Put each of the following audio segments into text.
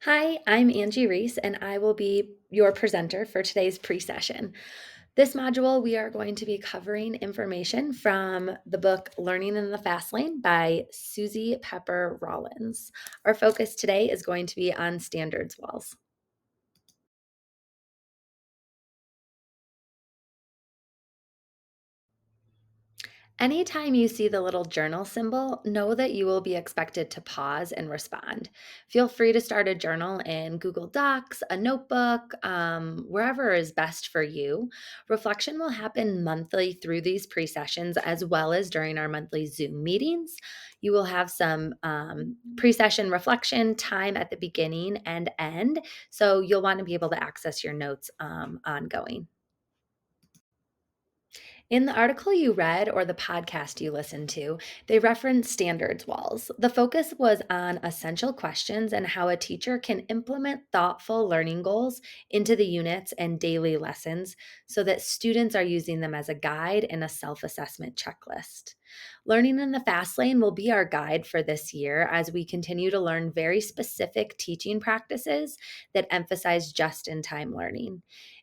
Hi, I'm Angie Reese, and I will be your presenter for today's pre-session. This module, we are going to be covering information from the book Learning in the Fast Lane by Susie Pepper Rollins. Our focus today is going to be on standards walls. Anytime you see the little journal symbol, know that you will be expected to pause and respond. Feel free to start a journal in Google Docs, a notebook, wherever is best for you. Reflection will happen monthly through these pre sessions as well as during our monthly Zoom meetings. You will have some pre session reflection time at the beginning and end. So you'll want to be able to access your notes ongoing. In the article you read or the podcast you listened to, they referenced standards walls. The focus was on essential questions and how a teacher can implement thoughtful learning goals into the units and daily lessons so that students are using them as a guide and a self assessment checklist. Learning in the Fast Lane will be our guide for this year as we continue to learn very specific teaching practices that emphasize just in time learning.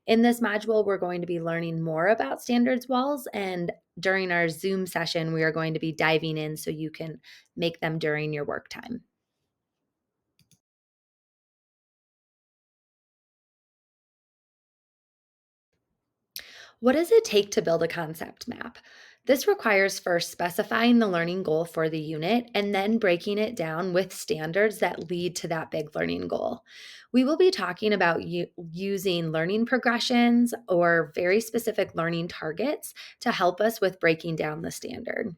In this module, we're going to be learning more about standards walls, and during our Zoom session, we are going to be diving in so you can make them during your work time. What does it take to build a concept map? This requires first specifying the learning goal for the unit and then breaking it down with standards that lead to that big learning goal. We will be talking about using learning progressions or very specific learning targets to help us with breaking down the standard.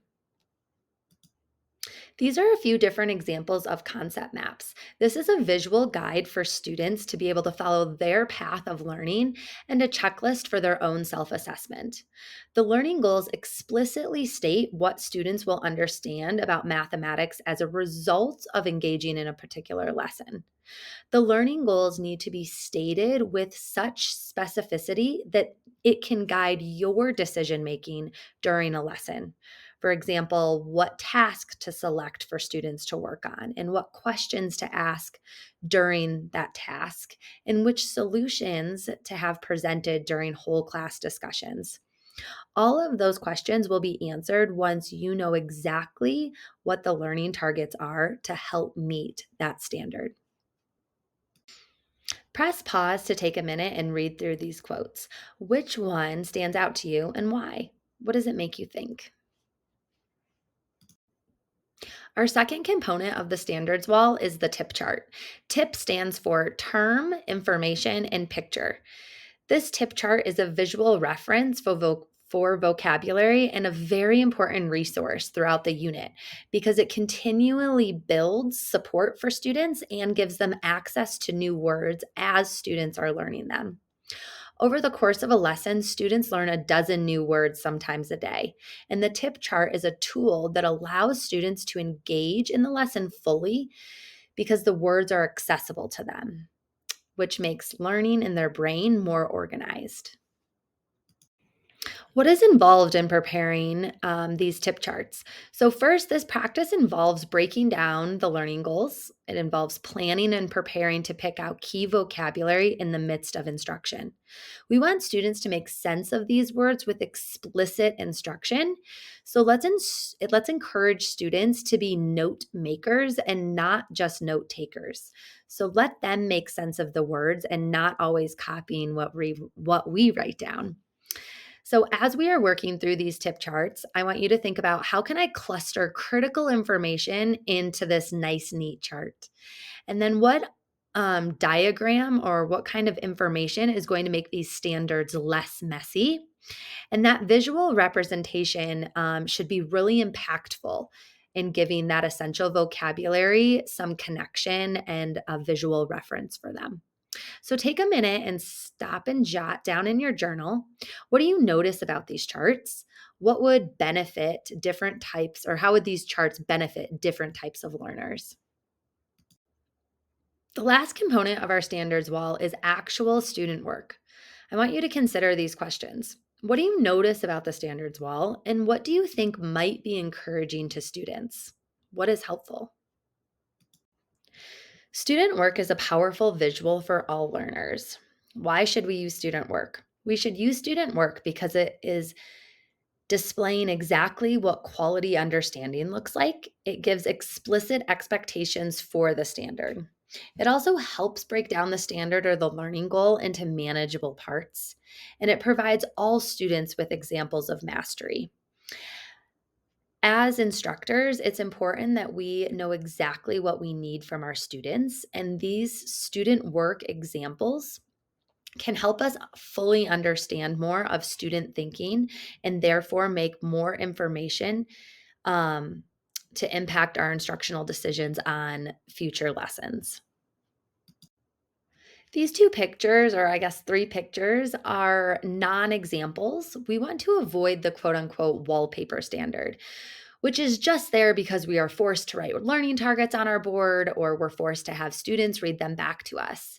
These are a few different examples of concept maps. This is a visual guide for students to be able to follow their path of learning and a checklist for their own self assessment. The learning goals explicitly state what students will understand about mathematics as a result of engaging in a particular lesson. The learning goals need to be stated with such specificity that it can guide your decision making during a lesson. For example, what task to select for students to work on, and what questions to ask during that task, and which solutions to have presented during whole class discussions. All of those questions will be answered once you know exactly what the learning targets are to help meet that standard. Press pause to take a minute and read through these quotes. Which one stands out to you and why? What does it make you think? Our second component of the standards wall is the tip chart. TIP stands for term, information, and picture. This tip chart is a visual reference for vocabulary and a very important resource throughout the unit because it continually builds support for students and gives them access to new words as students are learning them. Over the course of a lesson, students learn a dozen new words sometimes a day. And the tip chart is a tool that allows students to engage in the lesson fully because the words are accessible to them, which makes learning in their brain more organized. What is involved in preparing these tip charts? So, first, this practice involves breaking down the learning goals. It involves planning and preparing to pick out key vocabulary in the midst of instruction. We want students to make sense of these words with explicit instruction. So, let's encourage students to be note makers and not just note takers. So, let them make sense of the words and not always copying what we write down. So, as we are working through these tip charts, I want you to think about how can I cluster critical information into this nice, neat chart? And then what diagram or what kind of information is going to make these standards less messy? And that visual representation should be really impactful in giving that essential vocabulary some connection and a visual reference for them. So take a minute and stop and jot down in your journal. What do you notice about these charts? What would benefit different types, or how would these charts benefit different types of learners? The last component of our standards wall is actual student work. I want you to consider these questions. What do you notice about the standards wall, and what do you think might be encouraging to students? What is helpful? Student work is a powerful visual for all learners. Why should we use student work? We should use student work because it is displaying exactly what quality understanding looks like. It gives explicit expectations for the standard. It also helps break down the standard or the learning goal into manageable parts, and it provides all students with examples of mastery. As instructors, it's important that we know exactly what we need from our students, and these student work examples can help us fully understand more of student thinking and therefore make more information um, to impact our instructional decisions on future lessons. These two pictures, or I guess three pictures, are non examples. We want to avoid the quote unquote wallpaper standard, which is just there because we are forced to write learning targets on our board or we're forced to have students read them back to us.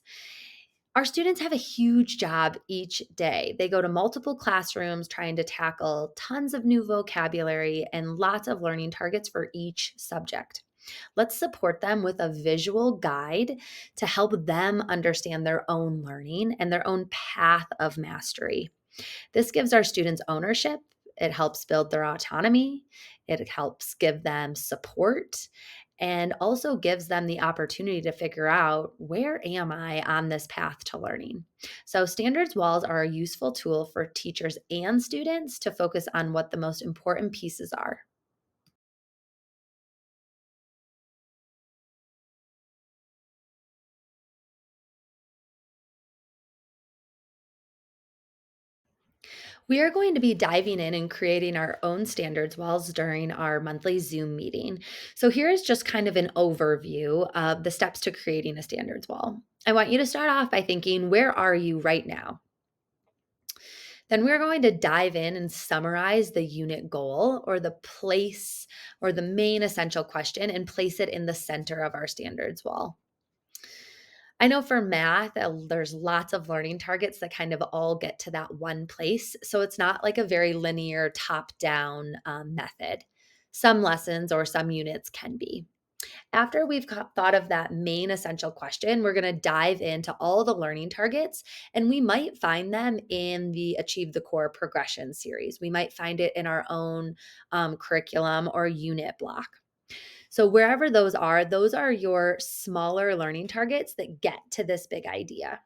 Our students have a huge job each day. They go to multiple classrooms trying to tackle tons of new vocabulary and lots of learning targets for each subject. Let's support them with a visual guide to help them understand their own learning and their own path of mastery. This gives our students ownership. It helps build their autonomy. It helps give them support and also gives them the opportunity to figure out, where am I on this path to learning? So, standards walls are a useful tool for teachers and students to focus on what the most important pieces are. We are going to be diving in and creating our own standards walls during our monthly Zoom meeting. So, here is just kind of an overview of the steps to creating a standards wall. I want you to start off by thinking, where are you right now? Then we're going to dive in and summarize the unit goal or the place or the main essential question and place it in the center of our standards wall. I know for math, there's lots of learning targets that kind of all get to that one place. So it's not like a very linear top down method. Some lessons or some units can be. After we've thought of that main essential question, we're going to dive into all the learning targets, and we might find them in the Achieve the Core progression series. We might find it in our own curriculum or unit block. So, wherever those are your smaller learning targets that get to this big idea.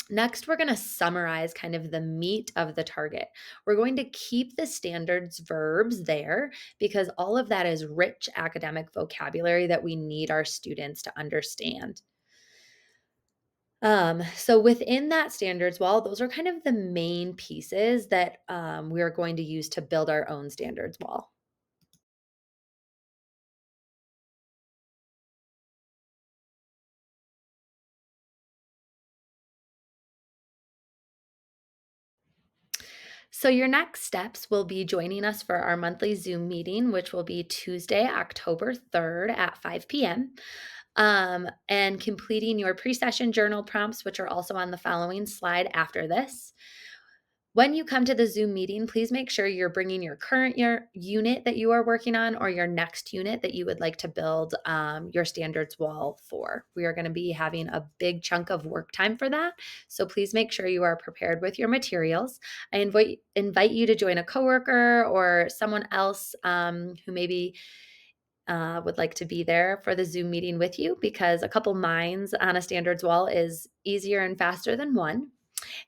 Next, we're going to summarize kind of the meat of the target. We're going to keep the standards verbs there because all of that is rich academic vocabulary that we need our students to understand. So within that standards wall, those are kind of the main pieces that we are going to use to build our own standards wall. So, your next steps will be joining us for our monthly Zoom meeting, which will be Tuesday, October 3rd at 5 p.m., and completing your pre session journal prompts, which are also on the following slide after this. When you come to the Zoom meeting, please make sure you're bringing your current unit that you are working on or your next unit that you would like to build your standards wall for. We are going to be having a big chunk of work time for that. So please make sure you are prepared with your materials. I invite you to join a coworker or someone else who maybe would like to be there for the Zoom meeting with you because a couple minds on a standards wall is easier and faster than one.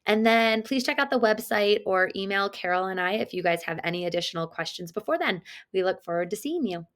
And then please check out the website or email Carol and I if you guys have any additional questions before then. We look forward to seeing you.